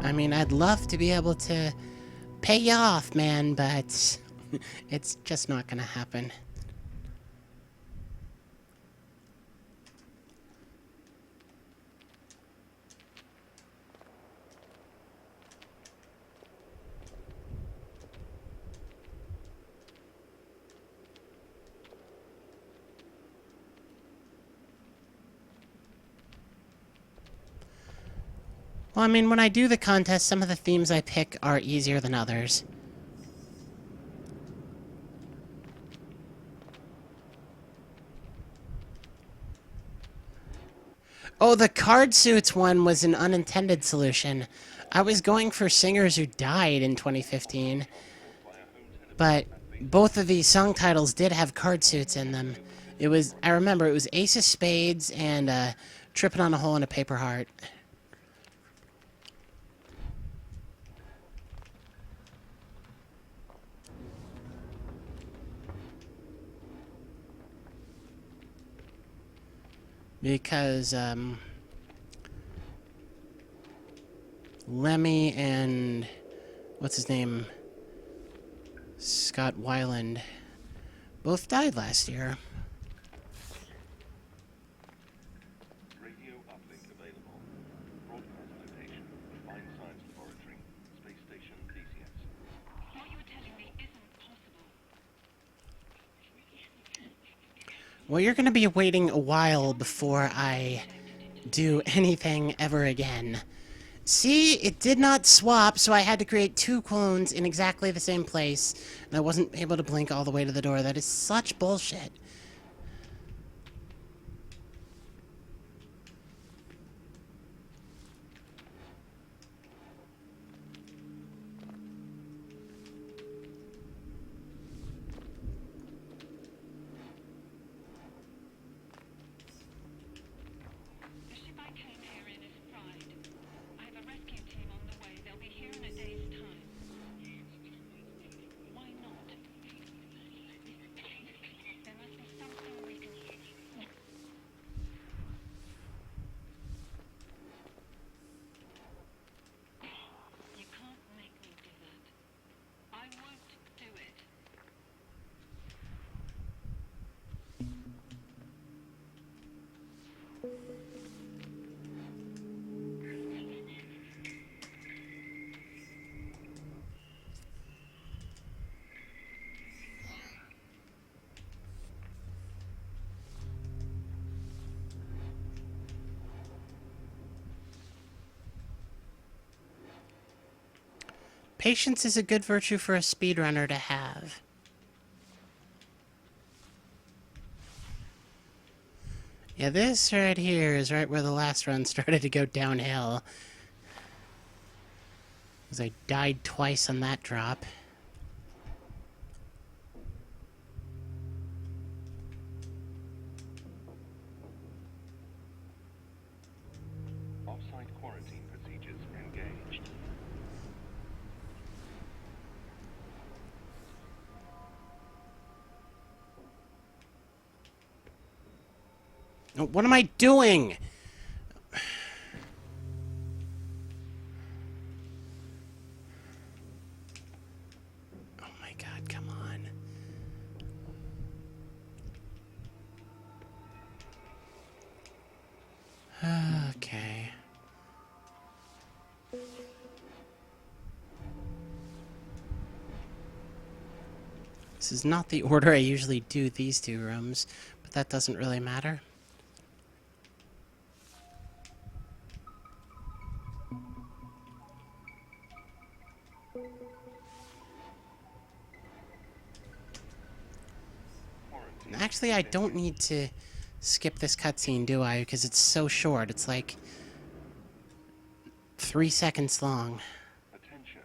I mean, I'd love to be able to pay you off, man, but it's just not gonna happen. Well, I mean, when I do the contest, some of the themes I pick are easier than others. Oh, the card suits one was an unintended solution. I was going for singers who died in 2015, but both of these song titles did have card suits in them. I remember, it was Ace of Spades and Tripping on a Hole in a Paper Heart. Because, Lemmy and what's his name? Scott Weiland both died last year. Radio uplink available. Broadcast location, Fine Science Laboratory, Space Station, DCS. What you're telling me isn't possible. Well, you're going to be waiting a while before I do anything ever again. See, it did not swap, so I had to create two clones in exactly the same place, and I wasn't able to blink all the way to the door. That is such bullshit. The ship I came here in is fried. I have a rescue team on the way. They'll be here in a day's time. Why not? There must be something we can do. You can't make me do that. I won't do it. Patience is a good virtue for a speedrunner to have. Yeah, this right here is right where the last run started to go downhill. Because I died twice on that drop. Off-site quarantine procedures engaged. Oh, what am I doing? Oh my god, come on. Okay. This is not the order I usually do these two rooms, but that doesn't really matter. Actually, I don't need to skip this cutscene, do I? Because it's so short. It's like 3 seconds long. Attention.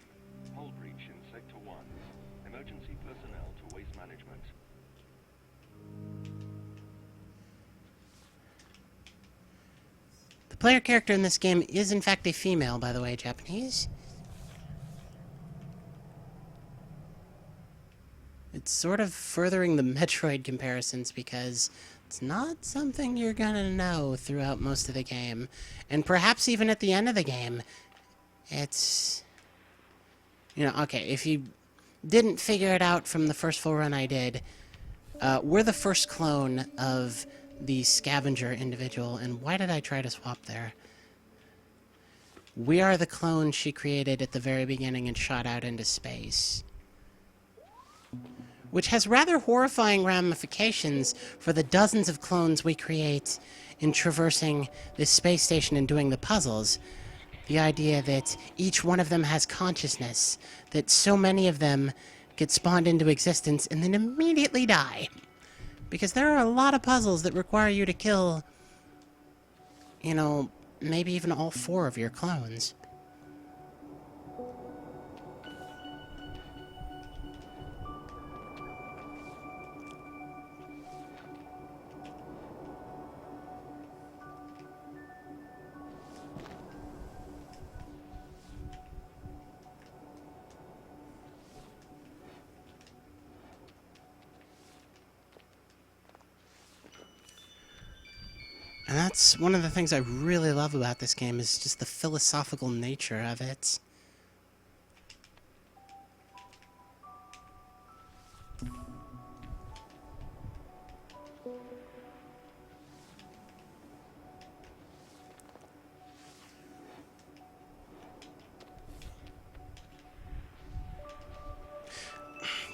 Hull breach in Sector 1. Emergency personnel to waste management. The player character in this game is in fact a female, by the way, Japanese. It's sort of furthering the Metroid comparisons because it's not something you're gonna know throughout most of the game. And perhaps even at the end of the game, It's... okay, if you didn't figure it out from the first full run I did, we're the first clone of the scavenger individual, and why did I try to swap there? We are the clone she created at the very beginning and shot out into space. Which has rather horrifying ramifications for the dozens of clones we create in traversing this space station and doing the puzzles. The idea that each one of them has consciousness, that so many of them get spawned into existence and then immediately die. Because there are a lot of puzzles that require you to kill, maybe even all 4 of your clones. And that's one of the things I really love about this game, is just the philosophical nature of it.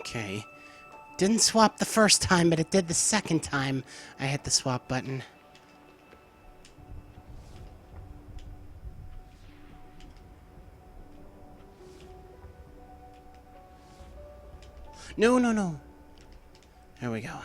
Okay. Didn't swap the first time, but it did the second time I hit the swap button. No, no, no. There we go.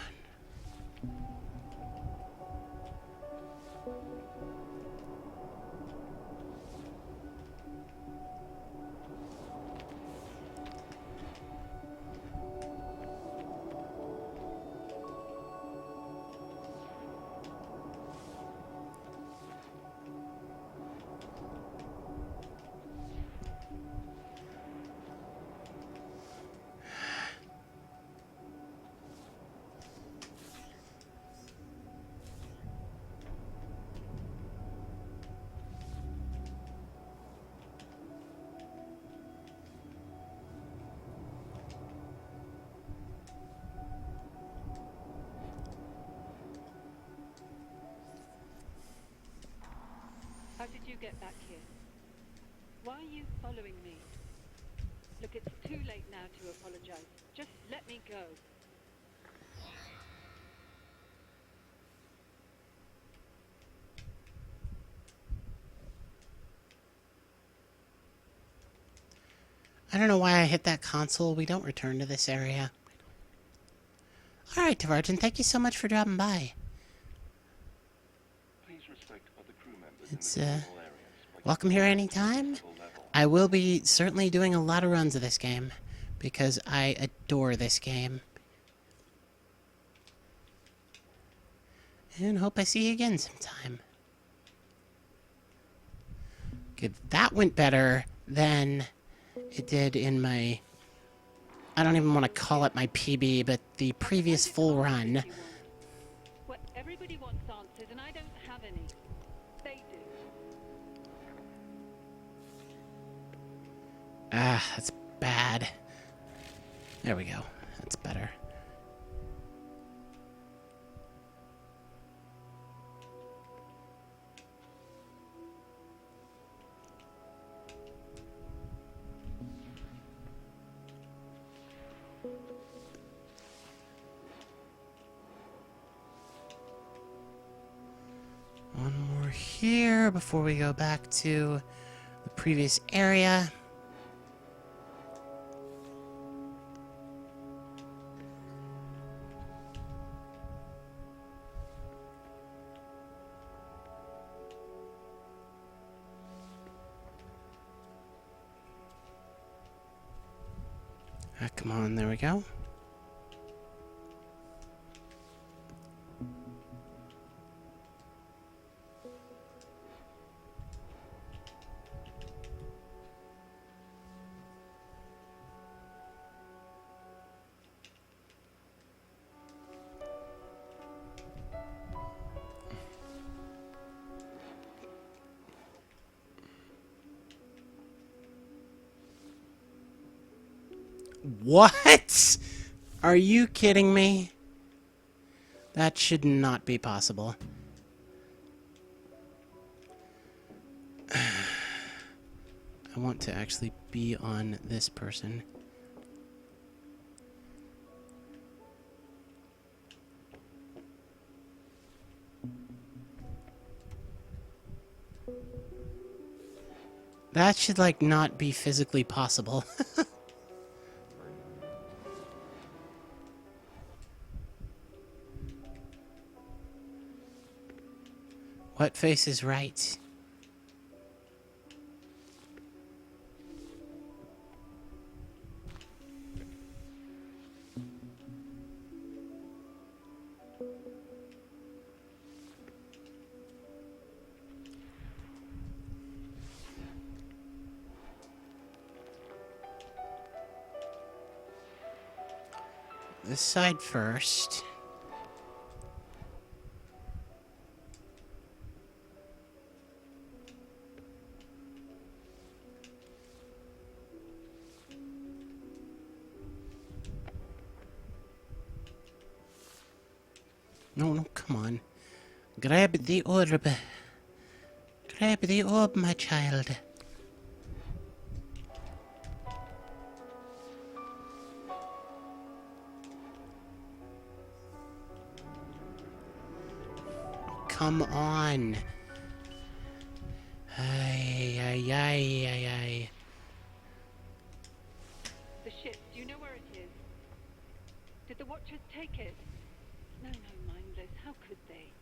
How did you get back here? Why are you following me? Look, it's too late now to apologize. Just let me go. I don't know why I hit that console. We don't return to this area. Alright, Tvartan, thank you so much for dropping by. Please respect other crew members It's, in the terminal areas by welcome here anytime. level. I will be certainly doing a lot of runs of this game, because I adore this game. And hope I see you again sometime. Good, that went better than it did in my... I don't even want to call it my PB, but the previous full run. What everybody wants answers, and I don't have any. They do. Ah, that's bad. There we go. That's better. One more here before we go back to the previous area. Ah, come on, there we go. What? Are you kidding me? That should not be possible. I want to actually be on this person. That should, like, not be physically possible. What face is right? This side first. No, no, come on. Grab the orb. Grab the orb, my child. Come on. Ay, ay, ay, ay, ay. The ship, do you know where it is? Did the Watchers take it? No, no, mindless. How could they?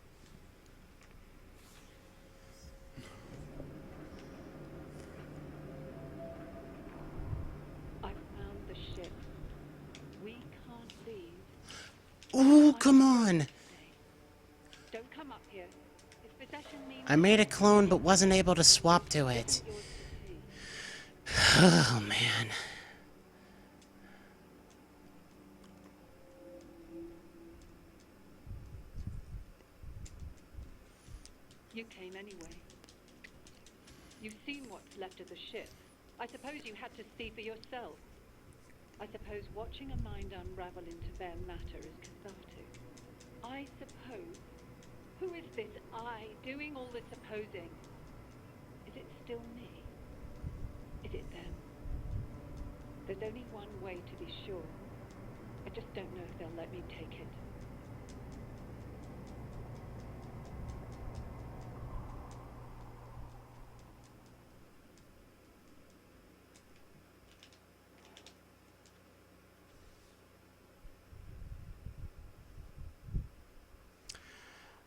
I found the ship. We can't leave. Ooh, come on. Don't come up here. If possession means I made a clone but wasn't able to swap to it. yours to see. Oh, man. You came anyway. You've seen what's left of the ship. I suppose you had to see for yourself. I suppose watching a mind unravel into bare matter is cathartic. I suppose. Who is this I doing all the supposing? Is it still me? Is it them? There's only one way to be sure. I just don't know if they'll let me take it.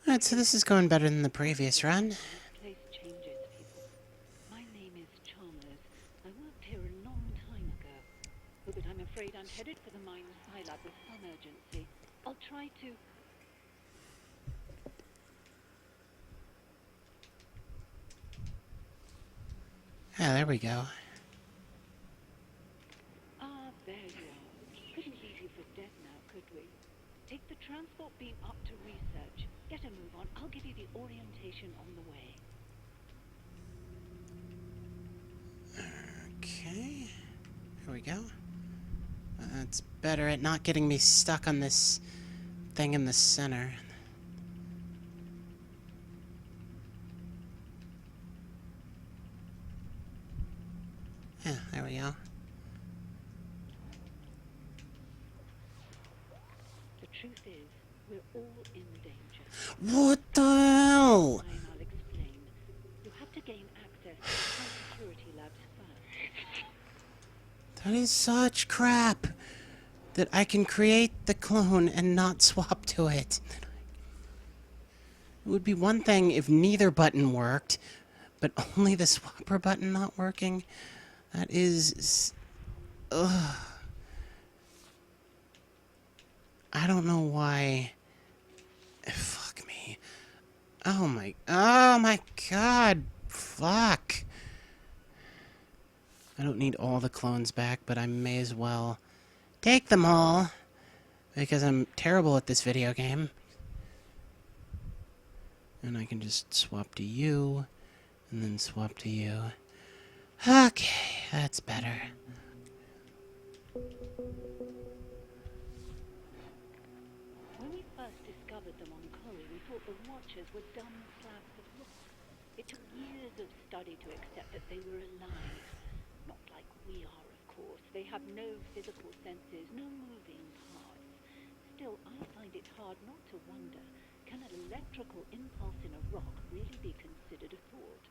Alright, so this is going better than the previous run. Place changes, people. My name is Chalmers. I worked here a long time ago. But I'm afraid I'm headed for the mine Scilab with some urgency. I'll try to... Yeah, there we go. Ah, there you are. Couldn't leave you for dead now, could we? Take the transport beam up to research. Get a move on. I'll give you the orientation on the way. Okay. Here we go. That's better at not getting me stuck on this thing in the center. Yeah, there we go. The truth is, we're all in danger. What the hell? Fine, I'll explain. You have to gain access to the high security labs first. That is such crap that I can create the clone and not swap to it. It would be one thing if neither button worked, but only the swapper button not working. That is... Ugh. I don't know why... Fuck me. Oh my god. Fuck. I don't need all the clones back, but I may as well take them all. Because I'm terrible at this video game. And I can just swap to you. And then swap to you. Okay, that's better. When we first discovered them on Kori, we thought the Watchers were dumb slabs of rock. It took years of study to accept that they were alive. Not like we are, of course. They have no physical senses, no moving parts. Still, I find it hard not to wonder, can an electrical impulse in a rock really be considered a thought?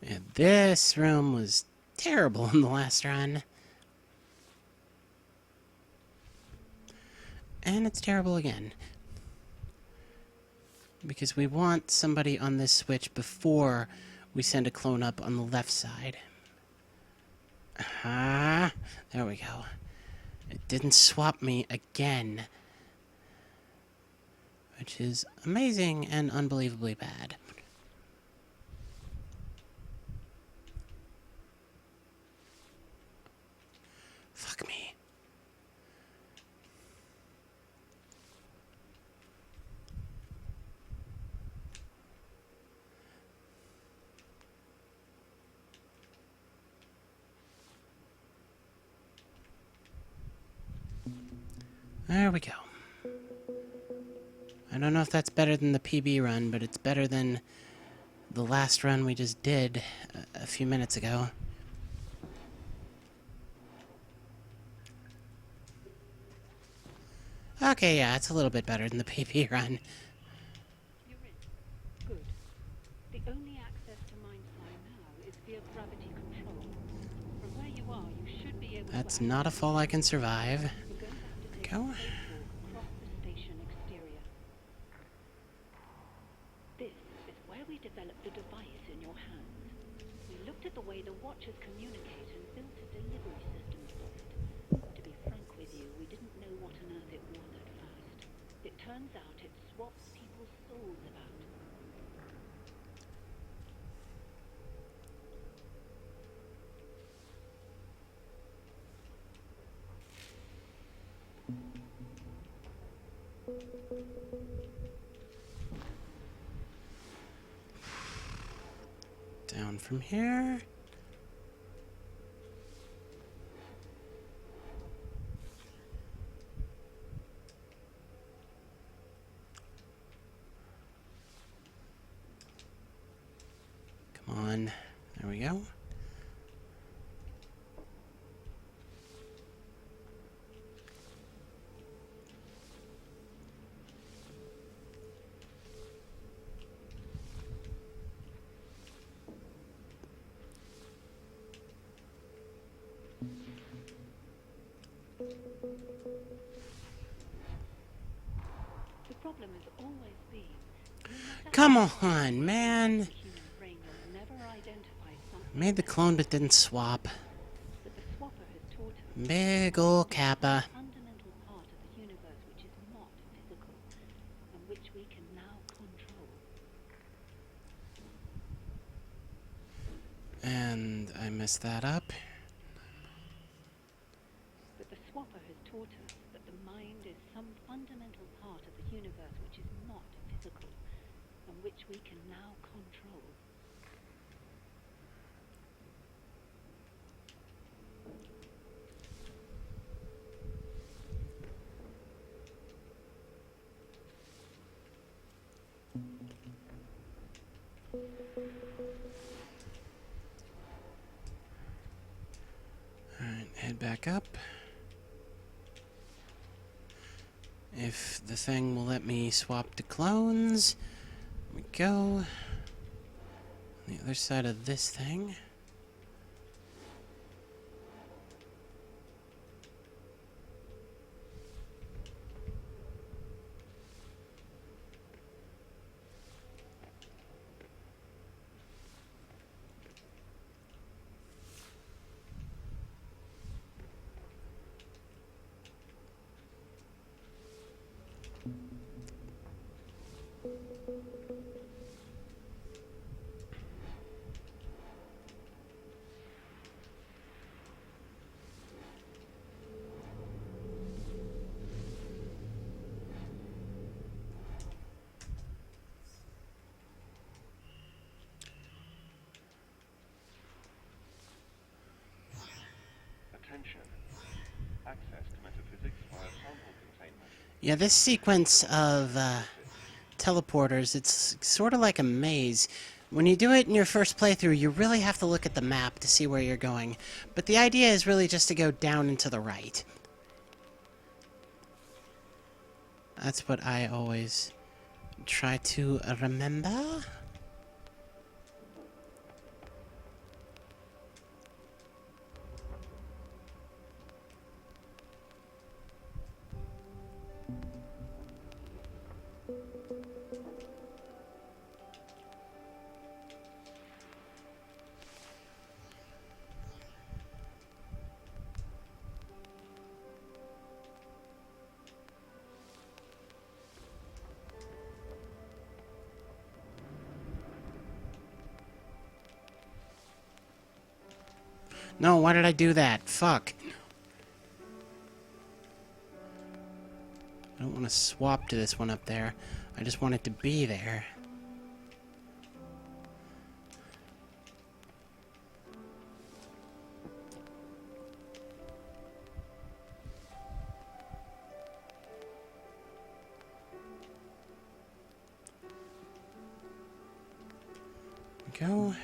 And this room was terrible in the last run. And it's terrible again. Because we want somebody on this switch before we send a clone up on the left side. Ah, there we go. It didn't swap me again. Which is amazing and unbelievably bad. Fuck me. There we go. I don't know if that's better than the PB run, but it's better than the last run we just did a few minutes ago. Okay, yeah, it's a little bit better than the PB run. You're in. Good. The only access to Mindfly now is via gravity control. From where you are, you should be able That's to not a access fall I can survive. We're going to have to take Go. a spacewalk across the station exterior. This is where we developed the device in your hands. We looked at the way the Watchers communicate and built a delivery system for it. To be frank with you, we didn't know what on earth it was at first. It turns out it swaps people's souls about. Down from here. Come on. There we go. The problem has always been, no matter Come how on, man. the human brain will never identify something Made the clone but didn't swap. that the swapper has taught us. Big ol' Kappa. A fundamental part of the universe which is not physical, and which we can now control. And I messed that up. But the swapper has taught us that the mind is some fundamental part of the universe which is not physical, and which we can now control. Alright, head back up. If the thing will let me swap to clones, we go. On the other side of this thing. access to metaphysics via sample containment. Yeah, this sequence of teleporters, it's sort of like a maze. When you do it in your first playthrough, you really have to look at the map to see where you're going. But the idea is really just to go down and to the right. That's what I always try to remember. No, why did I do that? Fuck. I don't want to swap to this one up there. I just want it to be there. Go.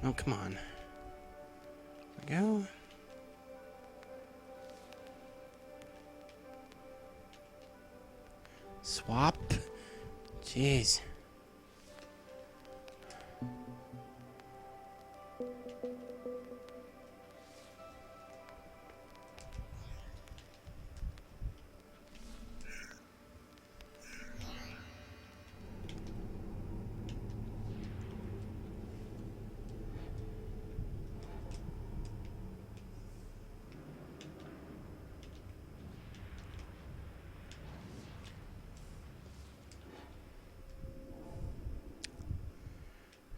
Oh, come on. There we go. Swap. Jeez.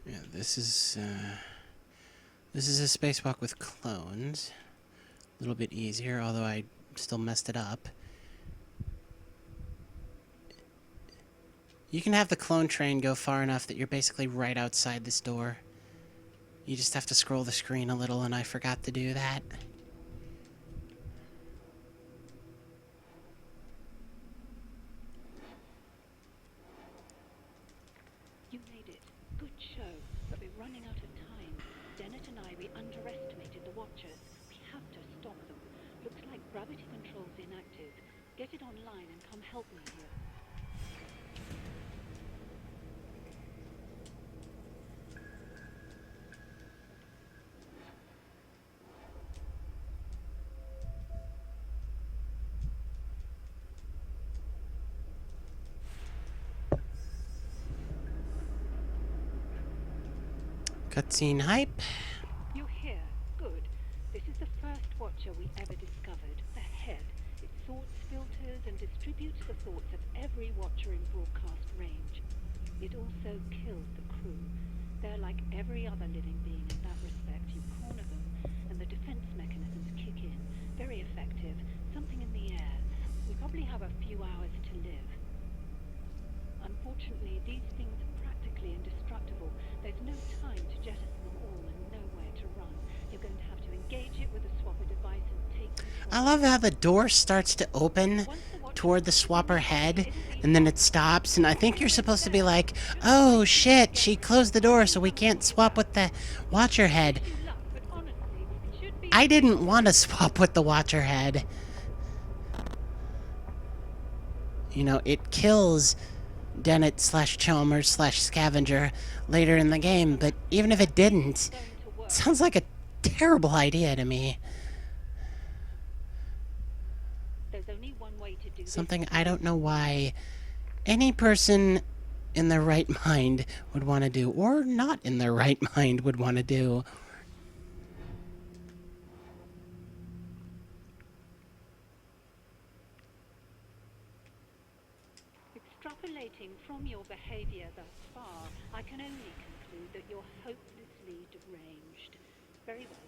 Yeah, this is a spacewalk with clones. A little bit easier, although I still messed it up. You can have the clone train go far enough that you're basically right outside this door. You just have to scroll the screen a little, and I forgot to do that. You made it. Good show. But we're running out of time. Dennett and I, we underestimated the Watchers. We have to stop them. Looks like gravity control's inactive. Get it online and come help me here. Cutscene hype. You're here. Good. This is the first Watcher we ever discovered. The head. It sorts, filters, and distributes the thoughts of every Watcher in broadcast range. It also kills the crew. They're like every other living being in that respect. You corner them, and the defense mechanisms kick in. Very effective. Something in the air. We probably have a few hours to live. Unfortunately, these things are practically indestructible. There's no time to jettison them all and nowhere to run. You're going to have to engage it with a swapper device and take control. I love how the door starts to open toward the swapper head, and then it stops, and I think you're supposed to be like, oh shit, she closed the door so we can't swap with the Watcher head. You luck, but honestly, it should be... I didn't want to swap with the Watcher head. You know, it kills Dennett / Chalmers / Scavenger later in the game, but even if it didn't, going to work. it sounds like a terrible idea to me. There's only one way to do Something I don't know why any person in their right mind would want to do, or not in their right mind would want to do. Extrapolating from your behavior thus far, I can only conclude that you're hopelessly deranged. Very well.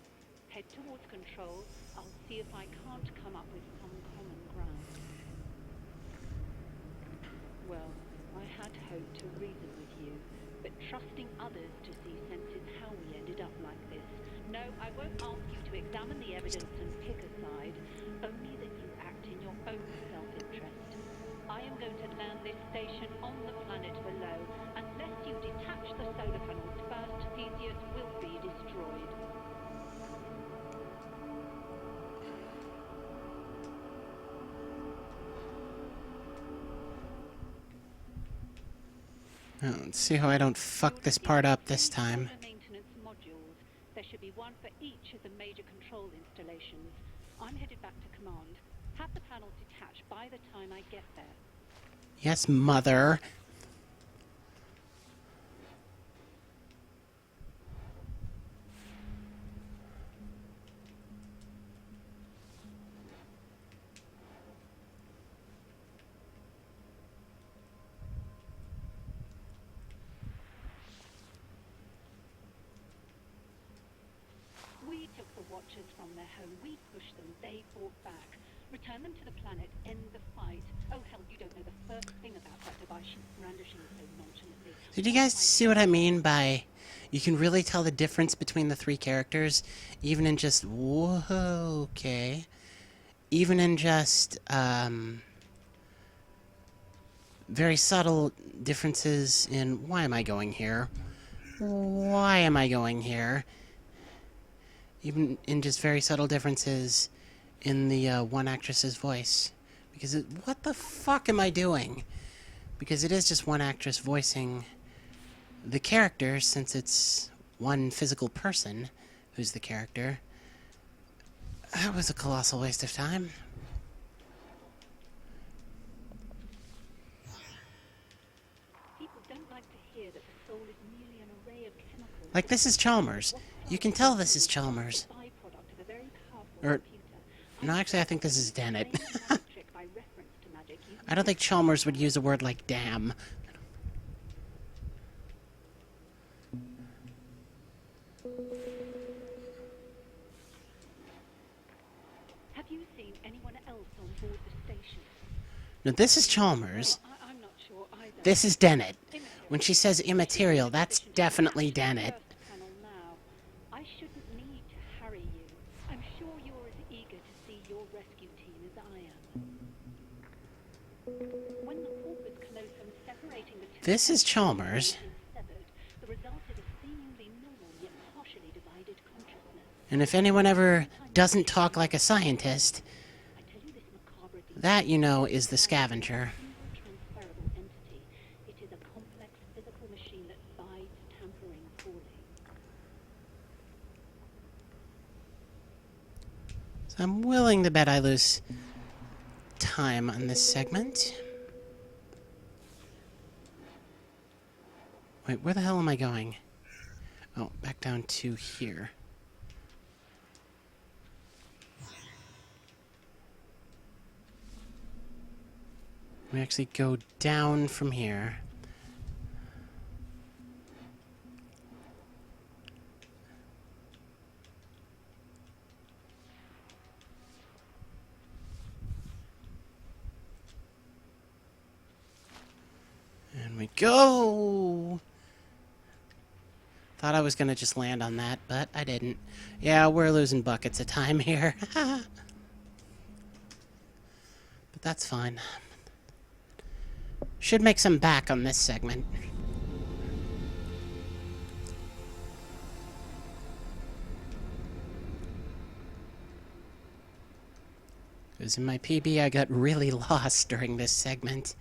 Head towards control. I'll see if I can't come up with some common ground. Well, I had hoped to reason with you, but trusting others to see sense is how we ended up like this. No, I won't ask you to examine the evidence and pick a side, only that you act in your own self-interest. I am going to land this station on the planet below. Unless you detach the solar panels first, Theseus will be destroyed. Oh, let's see how I don't fuck this part up this time. Solar maintenance modules. There should be one for each of the major control installations. I'm headed back to command. Have the panels detached by the time I get there. Yes, mother. We took the Watchers from their home. We pushed them. They fought back. Return them to the planet. End the fight. Oh, hell, you don't know the first thing about that device she's brandishing so nonchalantly. Did you guys see what I mean by you can really tell the difference between the three characters, even in just whoa, okay, even in just very subtle differences in why am I going here? Why am I going here? Even in just very subtle differences in the one actress's voice. Because what the fuck am I doing? Because it is just one actress voicing the character, since it's one physical person who's the character. That was a colossal waste of time. People don't like to hear that the soul is merely an array of chemicals. Like, this is Chalmers. You can tell this is Chalmers. Byproduct of a very powerful Or, computer. no, actually, I think this is Dennett. Trick by reference to magic. I don't think Chalmers would use a word like damn. Have you seen anyone else on board the station? No, this is Chalmers. I'm not sure either. This is Dennett. When she says immaterial, that's definitely Dennett. First panel now. I shouldn't need to harry you. I'm sure you're as eager to see your rescue team as I am. When the corpus callosum separating the two This is Chalmers. is severed, the result is a seemingly normal yet partially divided consciousness. And if anyone ever doesn't talk like a scientist, I tell you this macabre detail. that, you know, is the scavenger. Transferable entity. It is a complex physical machine that bides tampering fully. So I'm willing to bet I lose time on this segment. Wait, where the hell am I going? Oh, back down to here. We actually go down from here. And we go! Thought I was gonna just land on that, but I didn't. Yeah, we're losing buckets of time here. But that's fine. Should make some back on this segment. Because in my PB, I got really lost during this segment.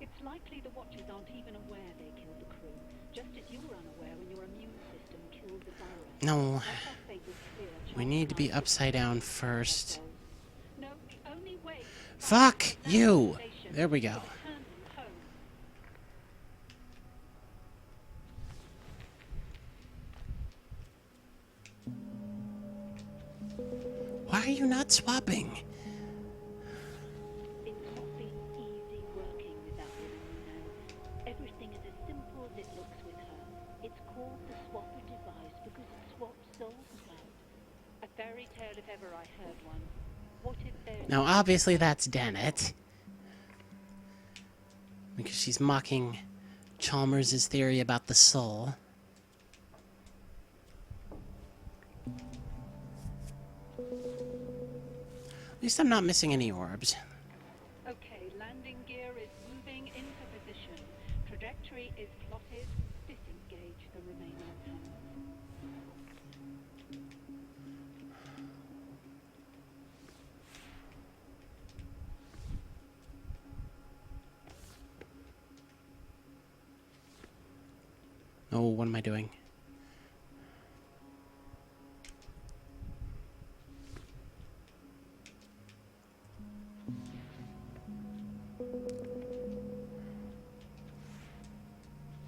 It's likely the Watchers aren't even aware they killed the crew, just as you were unaware when your immune system killed the virus. No, Once our fate was clear, we Charles need to and be I upside down first. No, the only way Fuck you! There we go. return them home. Why are you not swapping? It's not been easy working without women, you know. ever I heard one. What if there's... Now, obviously, that's Dennett. Because she's mocking Chalmers' theory about the soul. At least I'm not missing any orbs. Okay, landing gear is moving into position. Trajectory is plotted. Disengage the remaining tunnels. Oh, what am I doing?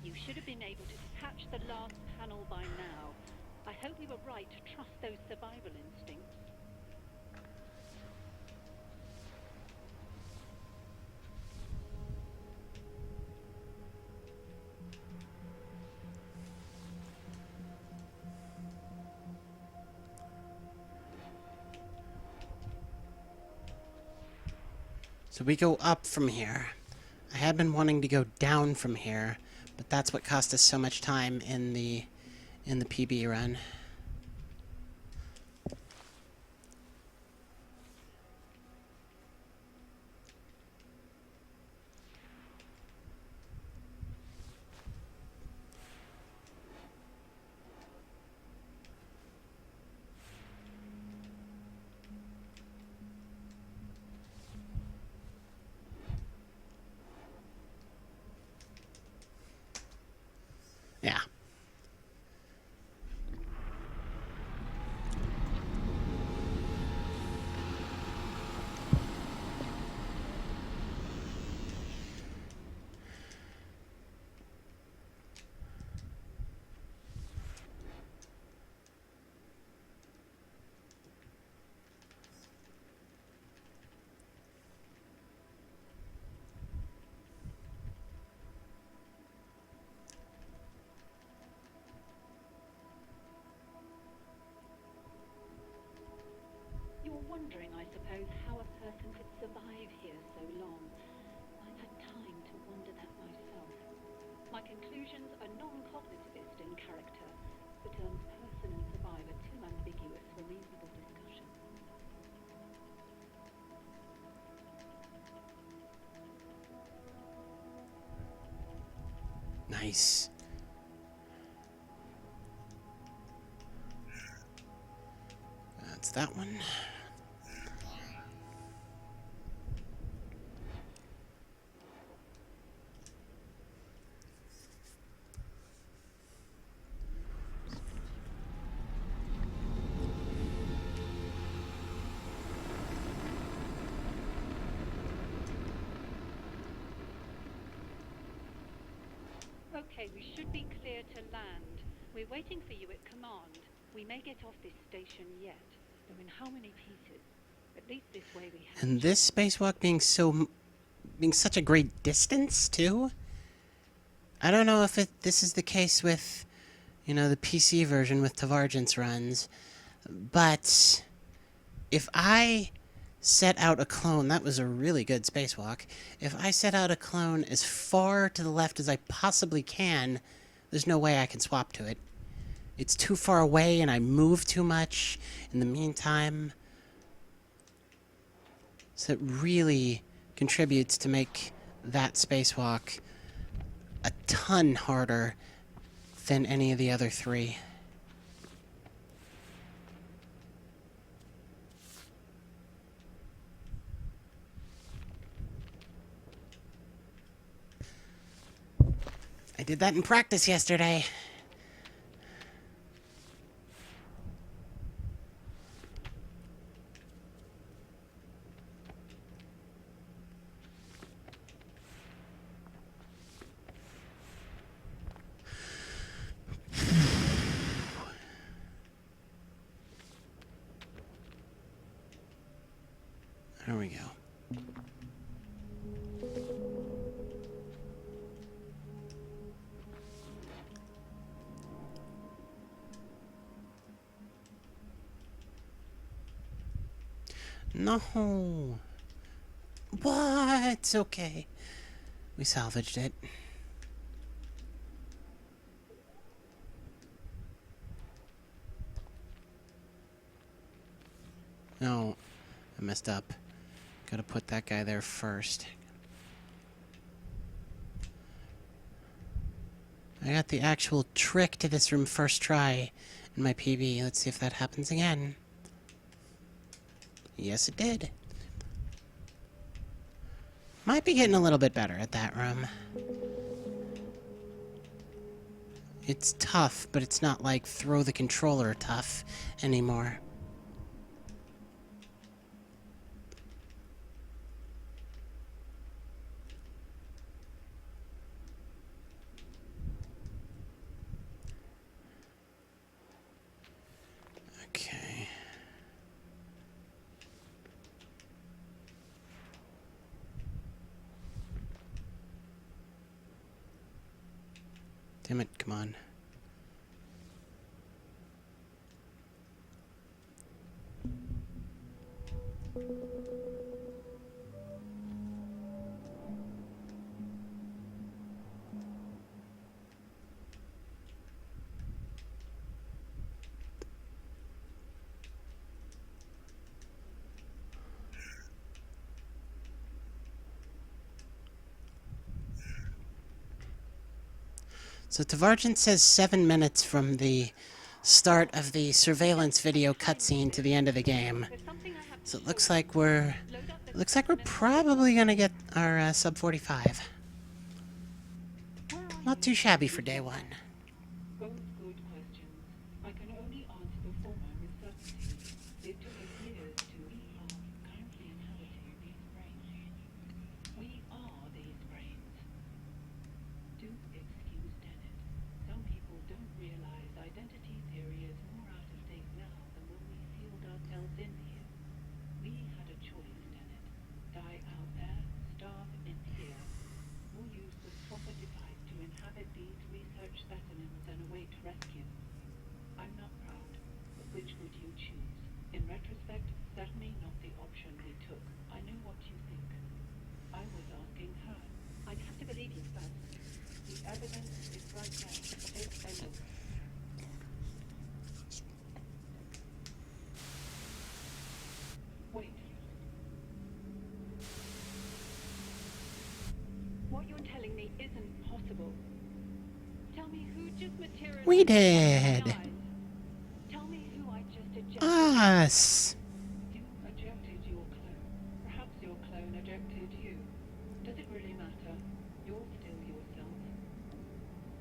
You should have been able to detach the last panel by now. I hope we were right to trust those survival instincts. So we go up from here. I had been wanting to go down from here, but that's what cost us so much time in the PB run. Yeah. You're wondering, I suppose, how a person could survive here so long. I've had time to wonder that myself. My conclusions are non-cognitivist in character. The terms person and survivor too ambiguous for reasonable discussion. Nice. That's that one. Okay, we should be clear to land. We're waiting for you at command. We may get off this station yet. Though in how many pieces? At least this way we have... And this spacewalk being such a great distance too. I don't know if this is the case with, you know, the PC version with Tavargance runs, but if I set out a clone, that was a really good spacewalk. If I set out a clone as far to the left as I possibly can, there's no way I can swap to it. It's too far away and I move too much in the meantime. So it really contributes to make that spacewalk a ton harder than any of the other three. I did that in practice yesterday. There we go. No. What? Okay. We salvaged it. No. I messed up. Gotta put that guy there first. I got the actual trick to this room first try in my PB. Let's see if that happens again. Yes, it did. Might be getting a little bit better at that room. It's tough, but it's not like throw the controller tough anymore. Okay. Damn it, come on. So Tvargent says 7 minutes from the start of the surveillance video cutscene to the end of the game. There's something I have to So it show looks you. like we're Load up this looks like we're specimen and- probably gonna get our sub 45. Where are Not too shabby for day one. Both good questions. I can only answer the former with certainty. It took us years to evolve, currently inhabiting these brains. We are these brains. Do excuse Dennett. Some people don't realize identity theory is more out of date now than when we sealed ourselves in here. We had a choice, Dennett. Die out there, starve in here, or use the proper device to inhabit these research specimens and await rescue. I'm not proud, but which would you choose? In retrospect, certainly not the option we took. I know what you think. I was asking her. I'd have to believe you first. The evidence is right there. Take a look. Wait. What you're telling me isn't possible. Tell me who just materialized. We before my did. eyes. Tell me who I just ejected. Us. You ejected your clone. Perhaps your clone ejected you. Does it really matter? You're still yourself.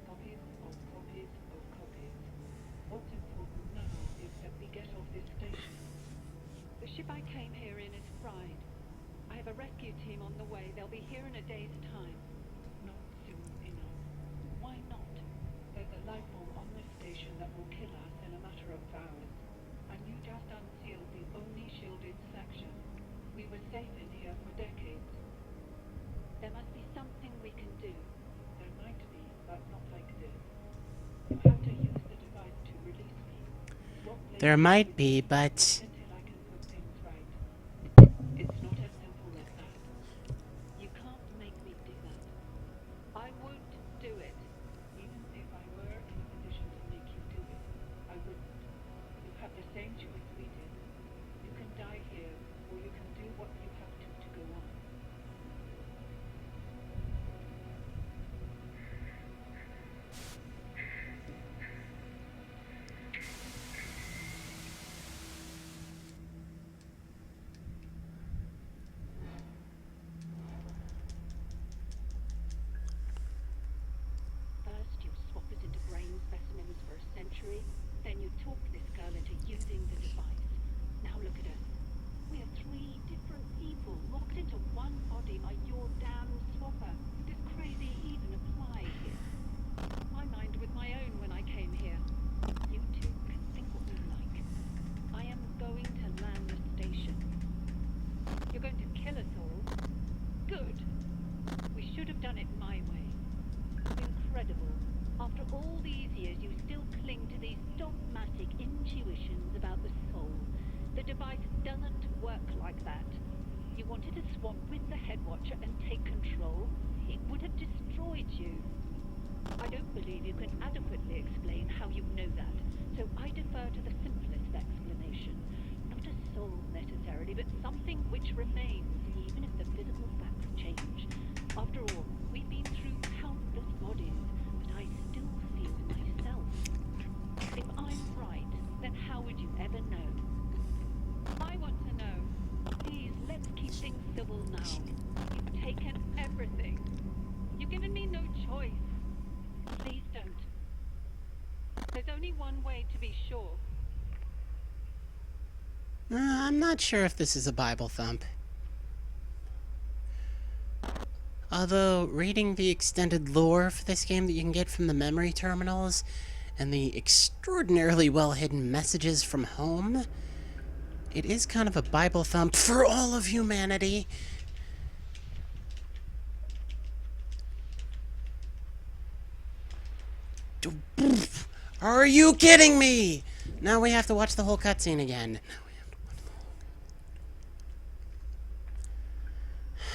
Copies of copies of copies. What's important now is that we get off this station. The ship I came here in is fried. I have a rescue team on the way. They'll be here in a day's time. Not soon enough. Why not? There's a life form on this station that will kill us in a matter of hours. And you just unsealed the only shielded section. We were safe in here for decades. There must be something we can do. There might be, but not like this. You have to use the device to release me. Swap There places might with be, me but until I can put things right. It's not as simple as that. You can't make me do that. I won't do it. Even if I were in a position to make you do it, I wouldn't. You have the same choice we did. You can die here, or you can do what you have to go on. First, you swap us into brain specimens for a century. Then you talk this girl into using the device. Now look at us. We are three different people locked into one body by your damn swapper. Does crazy even apply here? My mind was my own when I came here. You two can think what you like. I am going to land the station. You're going to kill us all? Good. We should have done it my way. Incredible. After all these years, you still cling to these dogmatic intuitions about the soul. The device doesn't work like that. You wanted to swap with the Head Watcher and take control? It would have destroyed you. I don't believe you can adequately explain how you know that, so I defer to the simplest explanation. Not a soul necessarily, but something which remains, even if the physical facts change. After all, we've been through countless bodies, but I still feel myself. If I'm right, then how would you ever know? I want to know. Please, let's keep things civil now. You've taken everything. You've given me no choice. Please don't. There's only one way to be sure. I'm not sure if this is a Bible thump. Although, reading the extended lore for this game that you can get from the memory terminals, and the extraordinarily well-hidden messages from home, it is kind of a Bible thump for all of humanity. Are you kidding me? Now we have to watch the whole cutscene again. First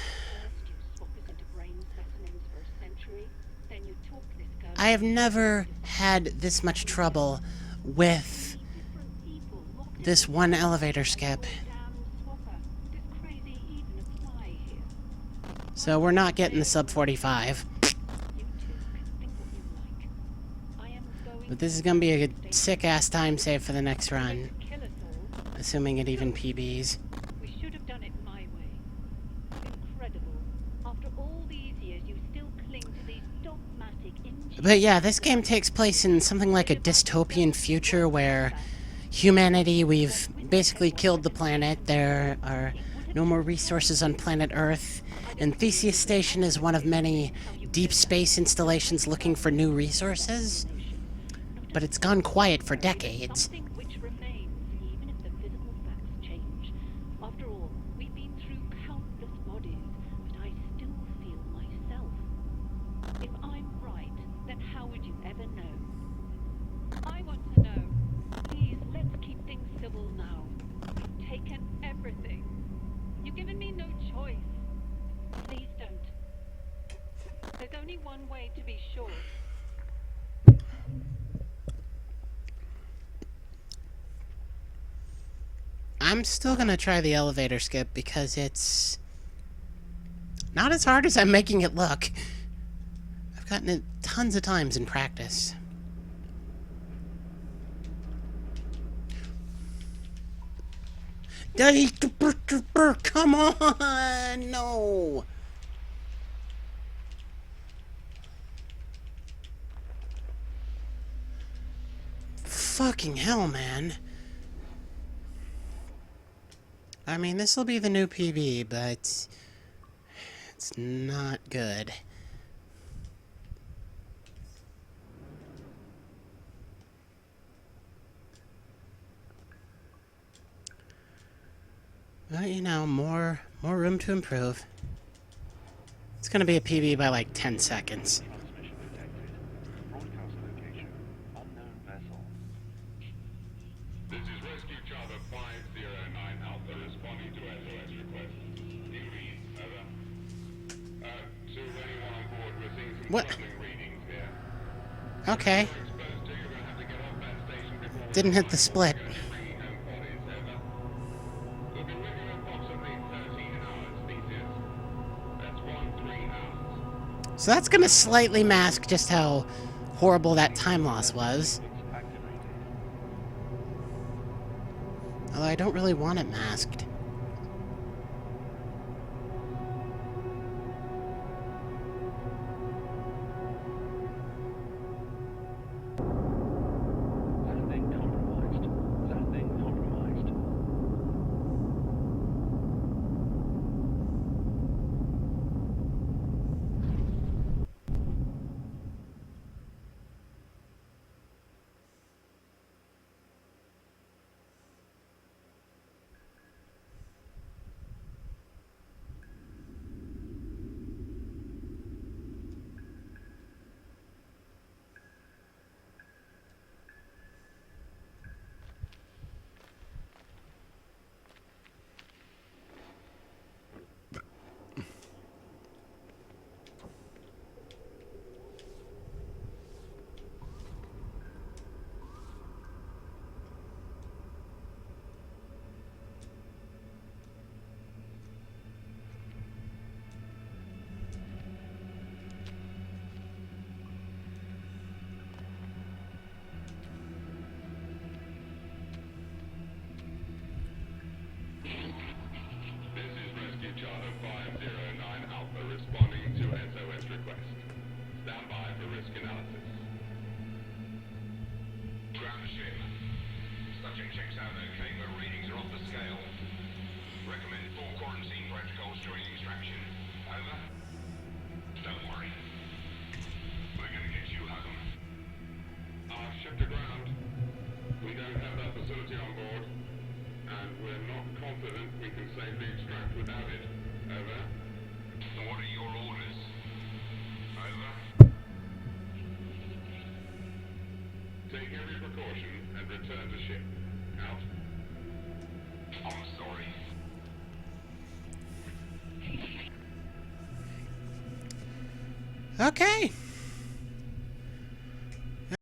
you swap us into brain specimens for a century, then you talk this girl. I have never had this much trouble with Different people locked in this one elevator skip. damn swapper. Does crazy even apply here? So we're not getting the sub 45. You two can think what you like. I am going But this is gonna be a sick-ass time save for the next to run. kill us all. Assuming it even PBs. We should have done it my way. Incredible. After all these years, you still cling to these dogmatic But yeah, this game takes place in something like a dystopian future where humanity, we've basically killed the planet. There are no more resources on planet Earth. And Theseus Station is one of many deep space installations looking for new resources. But it's gone quiet for decades. Something which remains, even if the physical facts change. After all, we've been through countless bodies, but I still feel myself. If I'm right, then how would you ever know? I want to know. Please, let's keep things civil now. You've taken everything. You've given me no choice. Please don't. There's only one way to be sure. I'm still gonna try the elevator skip because it's not as hard as I'm making it look. I've gotten it tons of times in practice. Come on! No! Fucking hell, man. I mean, this will be the new PB, but it's not good. But, you know, more room to improve. It's gonna be a PB by like 10 seconds. Transmission detected. Broadcast location. Unknown vessel. This is Rescue Charter 509 Alpha responding to SOS request. Do you read? Over. To anyone on board, we're seeing some What? troubling readings here. Okay. If you're exposed to, you're going to have to get off that station before we Didn't hit the split. bringing home bodies. Over. We'll be with you in approximately 13 hours, Theseus. That's 13 hours. So that's gonna slightly mask just how horrible that time loss was. Activated. Although I don't really want it masked. Landing compromised. Landing compromised. Powder, Kmart readings are off the scale. Recommend 4 quarantine protocols during extraction. Over. Don't worry. We're gonna get you home. I've shipped to ground. We don't have that facility on board. And we're not confident we can safely extract without it. Over. What are your orders? Over. Take every precaution and return to ship. Out. I'm sorry. Okay.